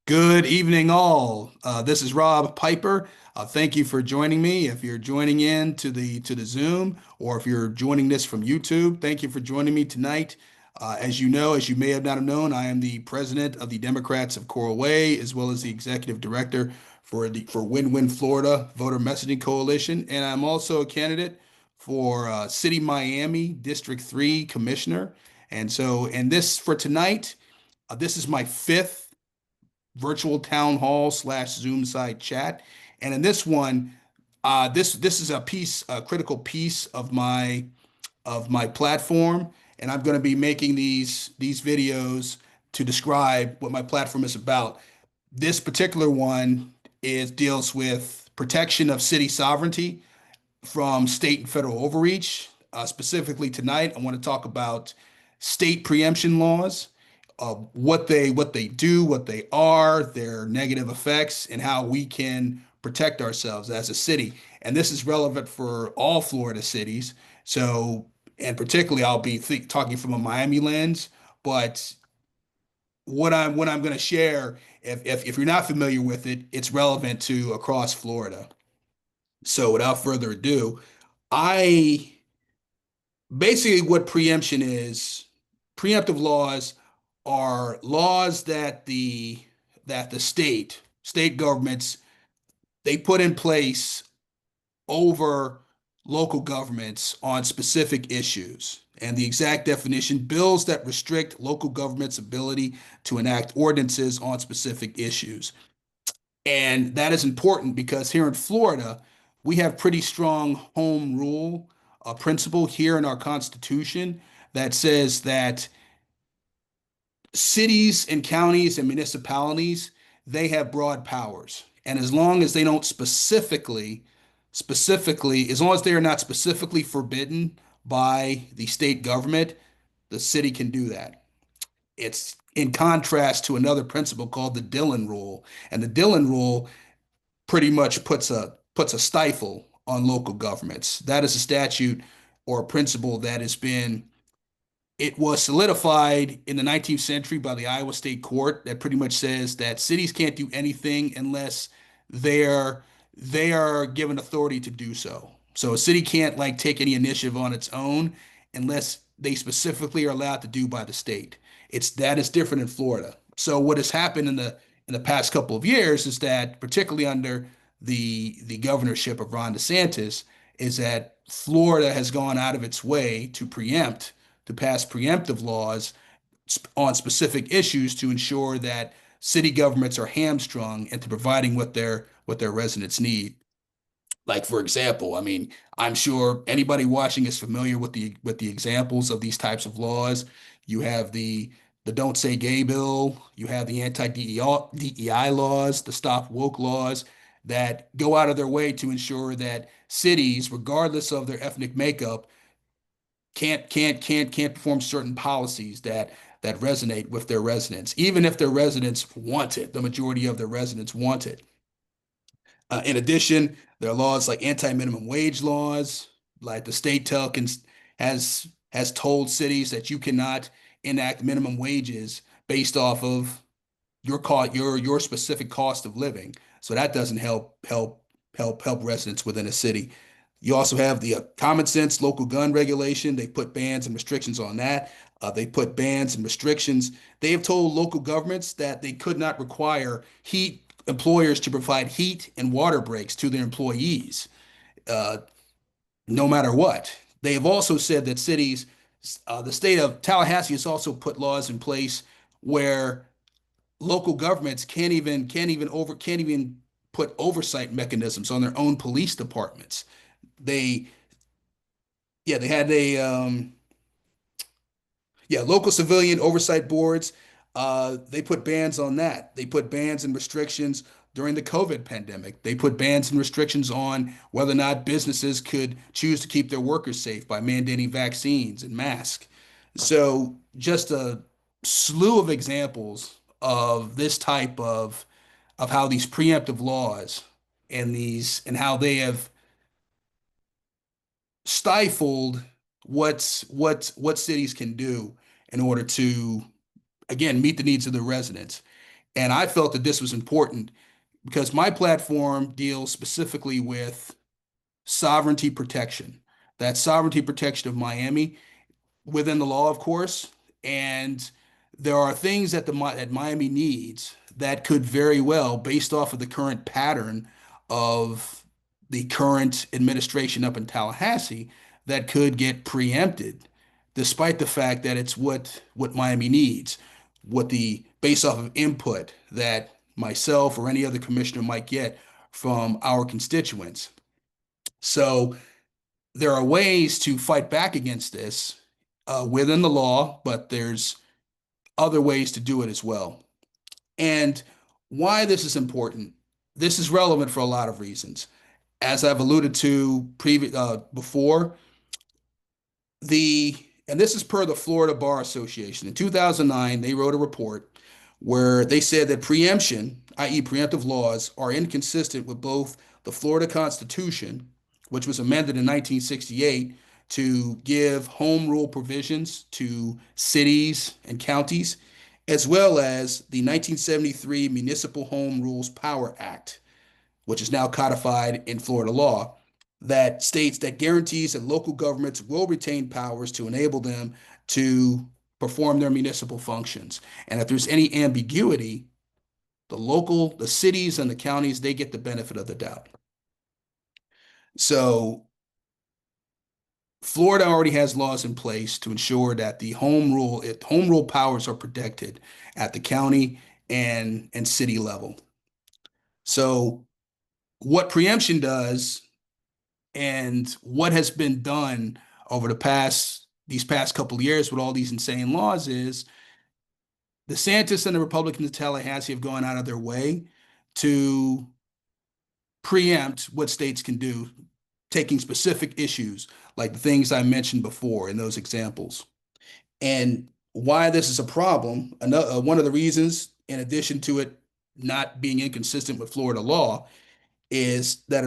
Good evening, all. This is Rob Piper. Thank you for joining me. If you're joining in to the Zoom, or if you're joining this from YouTube, thank you for joining me tonight. As you know, as you may have not have known, I am the president of the Democrats of Coral Way, as well as the executive director for Win-Win Florida Voter Messaging Coalition, and I'm also a candidate for City Miami District 3 Commissioner. And this for tonight, this is my fifth virtual town hall slash Zoom side chat. And in this one, this is a critical piece of my platform, and I'm going to be making these videos to describe what my platform is about. This particular one is deals with protection of city sovereignty from state and federal overreach. Specifically tonight, I want to talk about state preemption laws, what they do, what they are, their negative effects, and how we can protect ourselves as a city. And this is relevant for all Florida cities. So, and particularly, I'll be talking from a Miami lens, but what I'm going to share, if you're not familiar with it, it's relevant to across Florida. So, without further ado, I basically what preemption is, preemptive laws are laws that the state governments they put in place over local governments on specific issues. And the exact definition, bills that restrict local government's ability to enact ordinances on specific issues. And that is important because here in Florida, we have pretty strong home rule principle here in our Constitution that says that cities and counties and municipalities, they have broad powers. And as long as they don't specifically, as long as they are not specifically forbidden by the state government, the city can do that. It's in contrast to another principle called the Dillon Rule. And the Dillon Rule pretty much puts a stifle on local governments. That is a statute or a principle that has been it was solidified in the 19th century by the Iowa State Court that pretty much says that cities can't do anything unless they're they are given authority to do so. So a city can't like take any initiative on its own unless they specifically are allowed to do by the state. It's that is different in Florida. So what has happened in the past couple of years is that particularly under the governorship of Ron DeSantis is that Florida has gone out of its way to pass preemptive laws on specific issues to ensure that city governments are hamstrung into providing what their residents need. Like for example, I mean, I'm sure anybody watching is familiar with the examples of these types of laws. You have the Don't Say Gay bill, you have the anti-DEI laws, the Stop Woke laws that go out of their way to ensure that cities, regardless of their ethnic makeup, can't perform certain policies that resonate with their residents, even if their residents want it. The majority of their residents want it. In addition, there are laws like anti-minimum wage laws, like the state has told cities that you cannot enact minimum wages based off of your specific cost of living. So that doesn't help residents within a city. You also have the common sense local gun regulation. They put bans and restrictions on that. They put bans and restrictions. They have told local governments that they could not require heat employers to provide heat and water breaks to their employees, uh, no matter what. They have also said that the state of Tallahassee has also put laws in place where local governments can't even put oversight mechanisms on their own police departments. They yeah they had a Yeah, local civilian oversight boards, they put bans on that. They put bans and restrictions during the COVID pandemic. They put bans and restrictions on whether or not businesses could choose to keep their workers safe by mandating vaccines and masks. So, just a slew of examples of this type of how these preemptive laws and how they have stifled what cities can do in order to again meet the needs of the residents. And I felt that this was important because my platform deals specifically with sovereignty protection. That sovereignty protection of Miami within the law, of course. And there are things that Miami needs that could very well, based off of the current pattern of the current administration up in Tallahassee, that could get preempted, despite the fact that it's what Miami needs, what the based off of input that myself or any other commissioner might get from our constituents. So there are ways to fight back against this within the law, but there's other ways to do it as well. And why this is important, this is relevant for a lot of reasons. As I've alluded to before, the and this is per the Florida Bar Association. In 2009, they wrote a report where they said that preemption, i.e., preemptive laws, are inconsistent with both the Florida Constitution, which was amended in 1968 to give home rule provisions to cities and counties, as well as the 1973 Municipal Home Rules Power Act, which is now codified in Florida law, that states that guarantees that local governments will retain powers to enable them to perform their municipal functions. And if there's any ambiguity, the cities and the counties, they get the benefit of the doubt. So Florida already has laws in place to ensure that the home rule powers are protected at the county and city level. So what preemption does and what has been done over these past couple of years with all these insane laws is DeSantis and the Republicans of Tallahassee have gone out of their way to preempt what states can do, taking specific issues like the things I mentioned before in those examples. And why this is a problem, one of the reasons, in addition to it not being inconsistent with Florida law, is that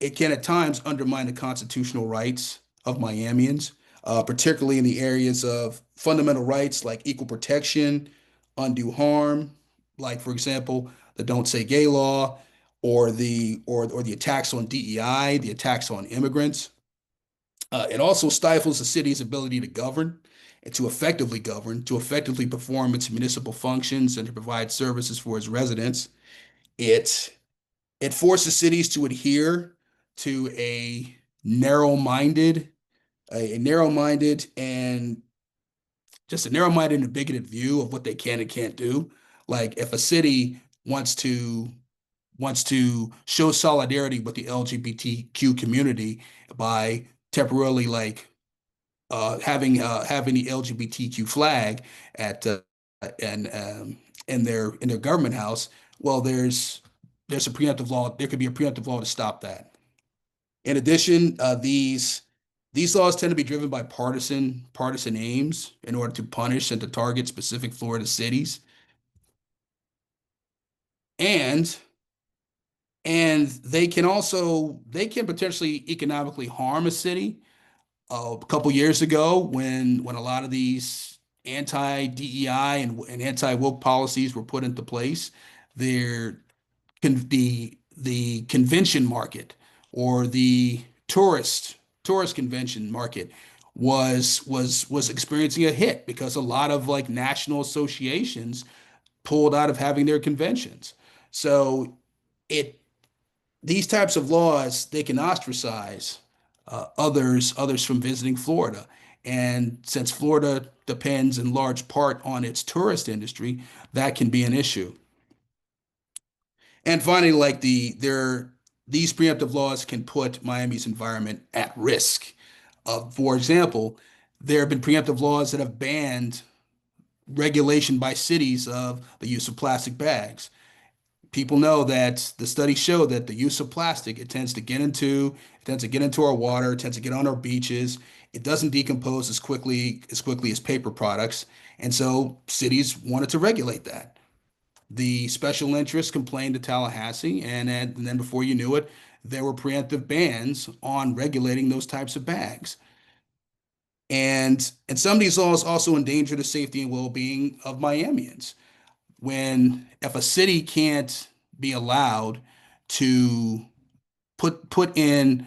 it can at times undermine the constitutional rights of Miamians, particularly in the areas of fundamental rights like equal protection, undue harm, like for example, the Don't Say Gay law, or the attacks on DEI, the attacks on immigrants. It also stifles the city's ability to govern and to effectively perform its municipal functions and to provide services for its residents. It it forces cities to adhere to narrow-minded, a narrow-minded and just a narrow-minded and bigoted view of what they can and can't do. Like if a city wants to show solidarity with the LGBTQ community by temporarily having the LGBTQ flag at and in their government house, well, there's a preemptive law. There could be a preemptive law to stop that. In addition, these laws tend to be driven by partisan aims in order to punish and to target specific Florida cities, and they can potentially economically harm a city. A couple years ago, when a lot of these anti-DEI and anti-woke policies were put into place, there the convention market or the tourist convention market was experiencing a hit because a lot of like national associations pulled out of having their conventions. So it these types of laws, they can ostracize others from visiting Florida. And since Florida depends in large part on its tourist industry, that can be an issue. And finally, these preemptive laws can put Miami's environment at risk. For example, there have been preemptive laws that have banned regulation by cities of the use of plastic bags. People know that the studies show that the use of plastic, it tends to get into our water, it tends to get on our beaches. It doesn't decompose as quickly as paper products. And so cities wanted to regulate that. The special interests complained to Tallahassee, and then before you knew it, there were preemptive bans on regulating those types of bags. And some of these laws also endanger the safety and well-being of Miamians. when if a city can't be allowed to put in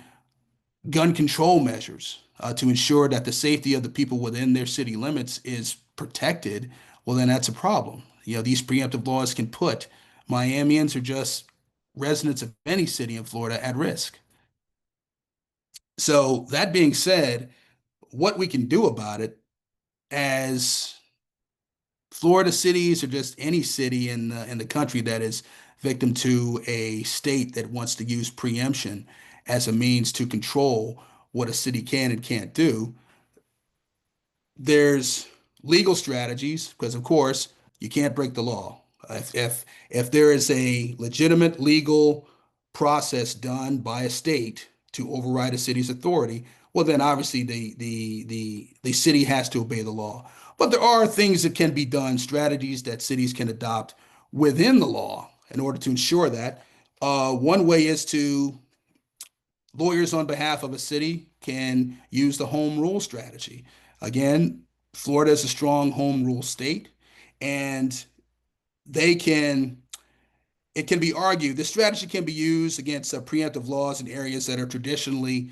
gun control measures to ensure that the safety of the people within their city limits is protected, well, then that's a problem. These preemptive laws can put Miamians or just residents of any city in Florida at risk. So that being said, what we can do about it as Florida cities or just any city in the country that is victim to a state that wants to use preemption as a means to control what a city can and can't do, there's legal strategies because, of course, you can't break the law. If there is a legitimate legal process done by a state to override a city's authority, well, then obviously the city has to obey the law. But there are things that can be done, strategies that cities can adopt within the law in order to ensure that. One way is to lawyers on behalf of a city can use the home rule strategy. Again, Florida is a strong home rule state, and they can it can be argued this strategy can be used against preemptive laws in areas that are traditionally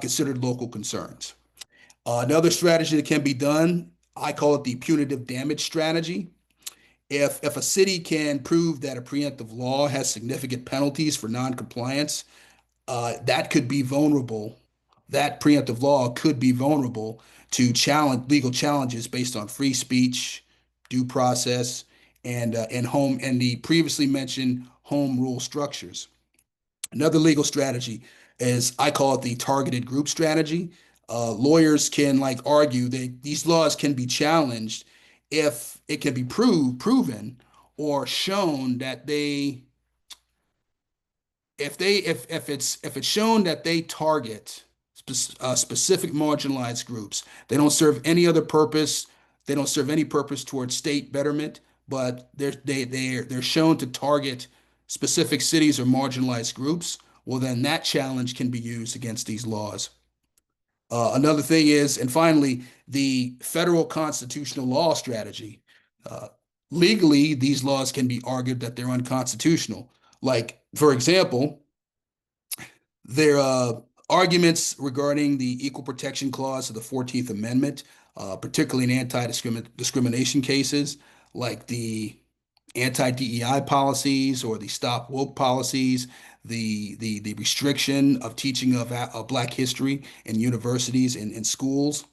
considered local concerns. Another strategy that can be done, I call it the punitive damage strategy. If a city can prove that a preemptive law has significant penalties for noncompliance, that could be vulnerable. That preemptive law could be vulnerable to challenge legal challenges based on free speech, due process, and the previously mentioned home rule structures. Another legal strategy is I call it the targeted group strategy. Lawyers can argue that these laws can be challenged if it can be proven or shown that they if it's shown that they target specific marginalized groups, they don't serve any other purpose. They don't serve any purpose towards state betterment, but they're shown to target specific cities or marginalized groups. Well, then that challenge can be used against these laws. Another thing is, and finally, the federal constitutional law strategy. Uh, Legally, these laws can be argued that they're unconstitutional. Like, for example, there are arguments regarding the Equal Protection Clause of the 14th Amendment, particularly in anti-discrimination cases, like the anti-DEI policies or the Stop Woke policies, the restriction of teaching of Black history in universities and in schools,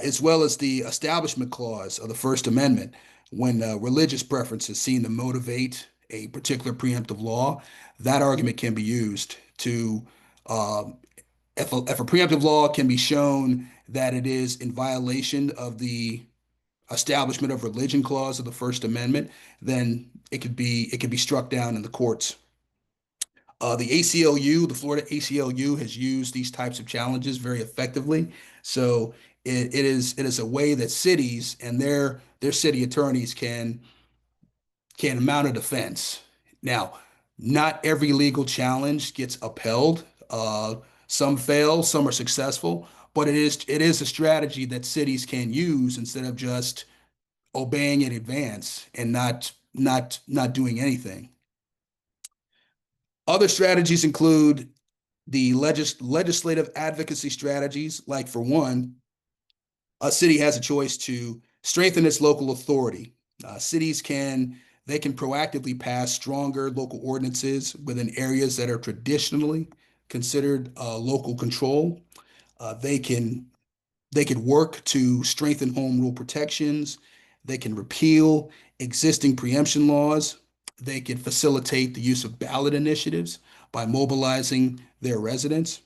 as well as the Establishment Clause of the First Amendment, when religious preferences seem to motivate a particular preemptive law, that argument can be used to, um, if a preemptive law can be shown that it is in violation of the Establishment of Religion Clause of the First Amendment, then it could be struck down in the courts. The ACLU, the Florida ACLU, has used these types of challenges very effectively. So it is a way that cities and their city attorneys can mount a defense. Now, not every legal challenge gets upheld. Some fail, some are successful, but it is a strategy that cities can use instead of just obeying in advance and not doing anything. Other strategies include the legislative advocacy strategies, like for one, a city has a choice to strengthen its local authority. Cities can proactively pass stronger local ordinances within areas that are traditionally considered local control. They can they could work to strengthen home rule protections. They can repeal existing preemption laws. They can facilitate the use of ballot initiatives by mobilizing their residents.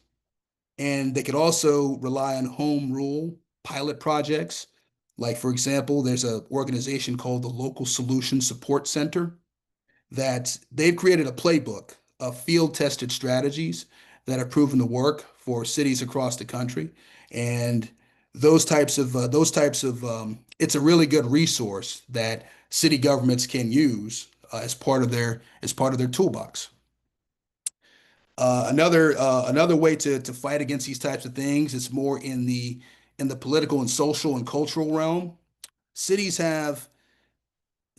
And they could also rely on home rule pilot projects. Like, for example, there's an organization called the Local Solution Support Center that they've created a playbook of field tested strategies that have proven to work for cities across the country. And it's a really good resource that city governments can use as part of their toolbox. Another way to fight against these types of things is more in the political and social and cultural realm. Cities have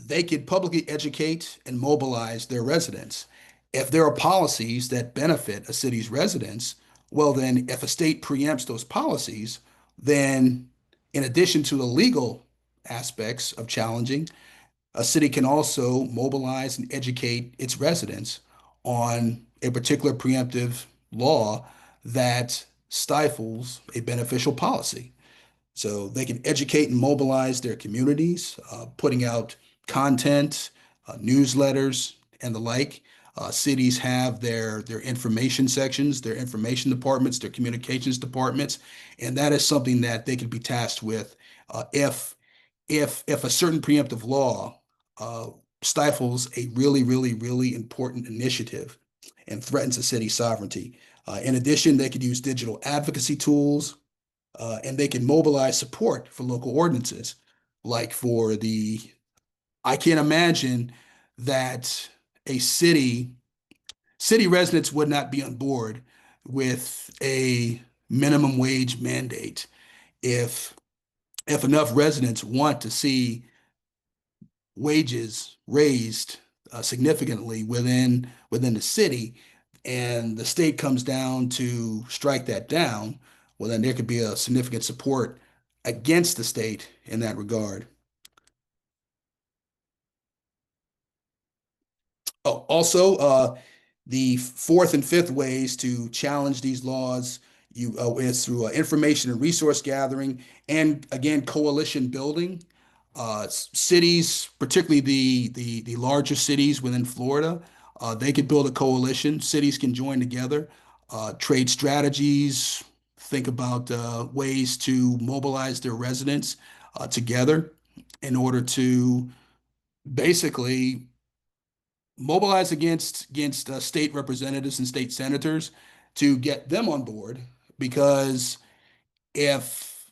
they could publicly educate and mobilize their residents. If there are policies that benefit a city's residents, well, then if a state preempts those policies, then in addition to the legal aspects of challenging, a city can also mobilize and educate its residents on a particular preemptive law that stifles a beneficial policy. So they can educate and mobilize their communities, putting out content, newsletters, and the like. Cities have their information sections, their information departments, their communications departments, and that is something that they could be tasked with if a certain preemptive law uh, stifles a really important initiative and threatens a city's sovereignty. In addition, they could use digital advocacy tools, and they can mobilize support for local ordinances. Like for the, I can't imagine that a city residents would not be on board with a minimum wage mandate if enough residents want to see wages raised significantly within the city, and the state comes down to strike that down, well, then there could be a significant support against the state in that regard. Oh, also, the fourth and fifth ways to challenge these laws is through information and resource gathering, and again, coalition building. Cities, particularly the larger cities within Florida, they could build a coalition. Cities can join together, trade strategies, think about ways to mobilize their residents together in order to basically mobilize against state representatives and state senators to get them on board. Because if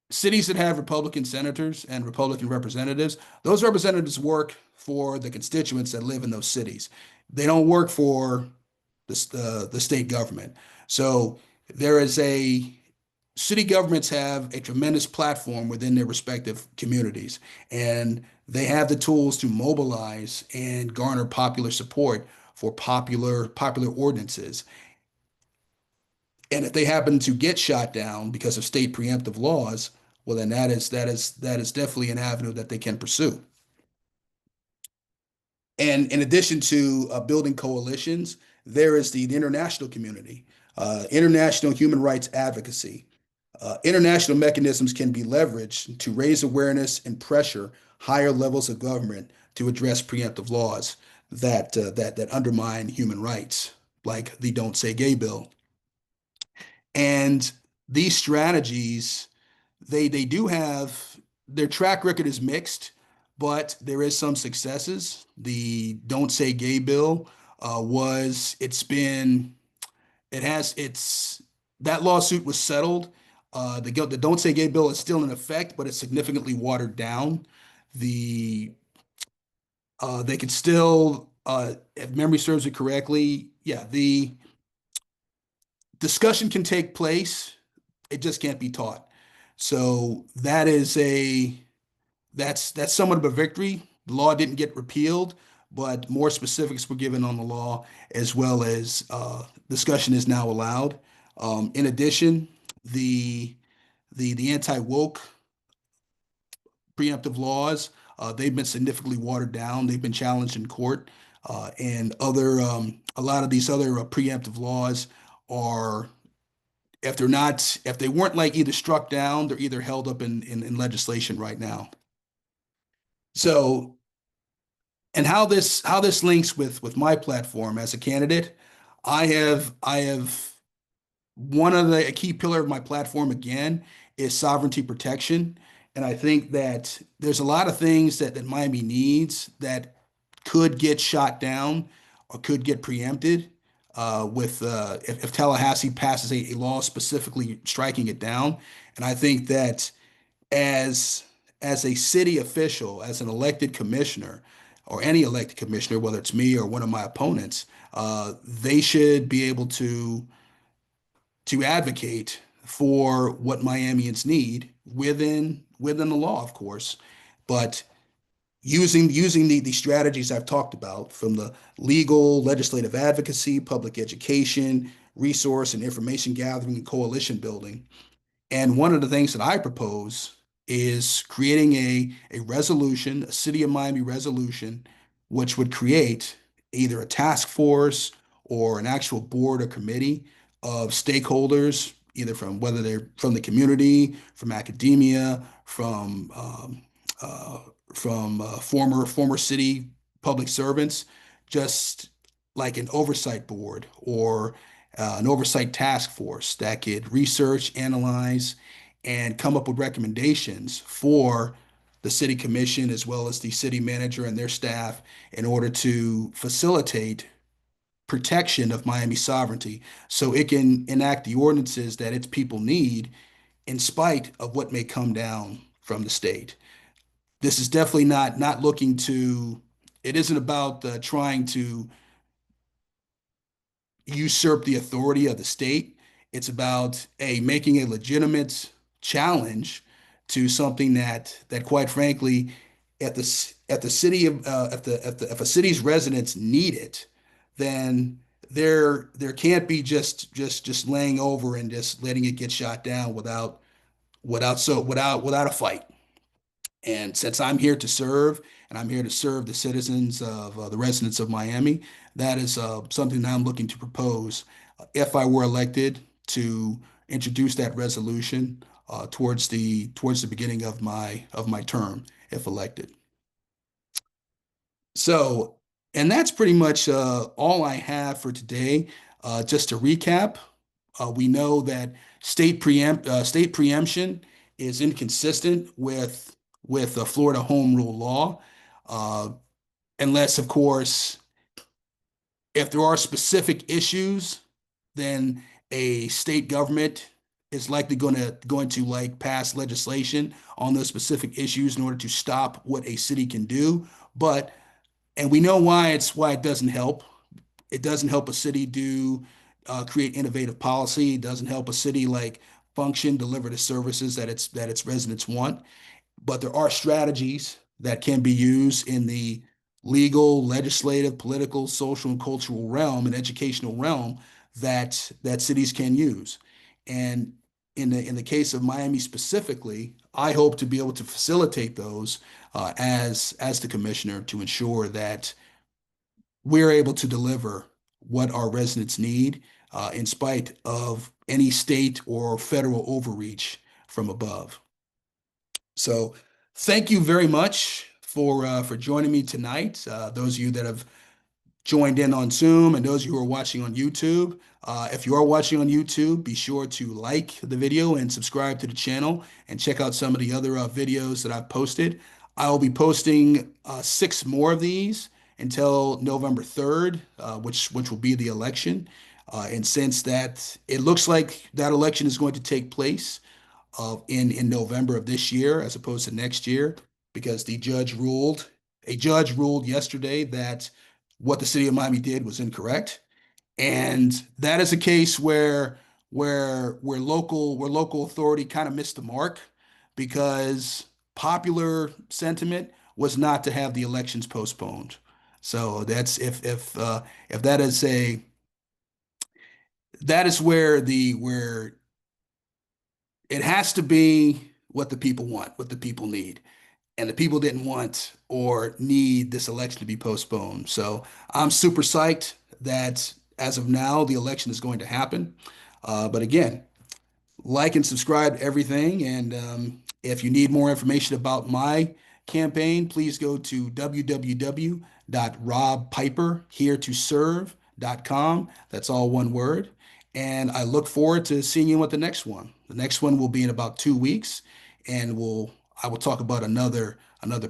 cities that have Republican senators and Republican representatives, those representatives work for the constituents that live in those cities. They don't work for the state government. So there is a city governments have a tremendous platform within their respective communities, and they have the tools to mobilize and garner popular support for popular ordinances. And if they happen to get shot down because of state preemptive laws, well, then that is definitely an avenue that they can pursue. And in addition to building coalitions, there is the international community, international human rights advocacy. International mechanisms can be leveraged to raise awareness and pressure higher levels of government to address preemptive laws that undermine human rights, like the Don't Say Gay bill. And these strategies, they do have their track record is mixed, but there is some successes. The Don't Say Gay bill was it's been it has it's that lawsuit was settled. The Don't Say Gay bill is still in effect, but it's significantly watered down. The They could still, if memory serves it correctly, yeah, the discussion can take place. It just can't be taught. So that's somewhat of a victory. The law didn't get repealed, but more specifics were given on the law, as well as discussion is now allowed. In addition, the the anti-woke preemptive laws, they've been significantly watered down. They've been challenged in court, and other a lot of these other preemptive laws are, if they weren't like either struck down, they're either held up in legislation right now. So, and how this links with my platform as a candidate, I have one of the a key pillar of my platform again is sovereignty protection. And I think that there's a lot of things that Miami needs that could get shot down or could get preempted with if Tallahassee passes a law specifically striking it down. And I think that as as a city official, as an elected commissioner, or any elected commissioner, whether it's me or one of my opponents, they should be able to advocate for what Miamians need within the law, of course. But using the strategies I've talked about from the legal, legislative advocacy, public education, resource and information gathering, and coalition building. And one of the things that I propose is creating a resolution, a City of Miami resolution, which would create either a task force or an actual board or committee of stakeholders, either from whether they're from the community, from academia, uh, from former city public servants, just like an oversight board or an oversight task force that could research, analyze, and come up with recommendations for the city commission as well as the city manager and their staff in order to facilitate protection of Miami sovereignty so it can enact the ordinances that its people need in spite of what may come down from the state. This is definitely not looking to, it isn't about trying to usurp the authority of the state. It's about making a legitimate challenge to something that quite frankly, at the city of if a city's residents need it, then there can't be just laying over and just letting it get shot down without a fight. And since I'm here to serve, and I'm here to serve the citizens of the residents of Miami, that is something that I'm looking to propose if I were elected to introduce that resolution towards the beginning of my term, if elected. So, and that's pretty much all I have for today. Just to recap, we know that state preemption is inconsistent with the Florida home rule law, uh, unless, of course, if there are specific issues, then a state government is likely going to like pass legislation on those specific issues in order to stop what a city can do. But and we know why it doesn't help. It doesn't help a city create innovative policy. It doesn't help a city like function, deliver the services that its residents want. But there are strategies that can be used in the legal, legislative, political, social, and cultural realm and educational realm that cities can use. And in the case of Miami specifically, I hope to be able to facilitate those as the commissioner to ensure that we're able to deliver what our residents need in spite of any state or federal overreach from above. So thank you very much for joining me tonight. Those of you that have joined in on Zoom and those of you who are watching on YouTube. If you are watching on YouTube, be sure to like the video and subscribe to the channel and check out some of the other videos that I've posted. I will be posting 6 more of these until November 3rd, which will be the election. And since that it looks like that election is going to take place in November of this year as opposed to next year because a judge ruled yesterday that what the city of Miami did was incorrect. And that is a case where local authority kind of missed the mark because popular sentiment was not to have the elections postponed. So that's if that is where it has to be what the people want, what the people need. And the people didn't want or need this election to be postponed. So I'm super psyched that as of now, the election is going to happen. But again, like and subscribe to everything. And if you need more information about my campaign, please go to www.robpiperheretoserve.com. That's all one word. And I look forward to seeing you at the next one. The next one will be in about 2 weeks, and I will talk about another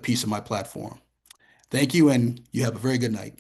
piece of my platform. Thank you, and you have a very good night.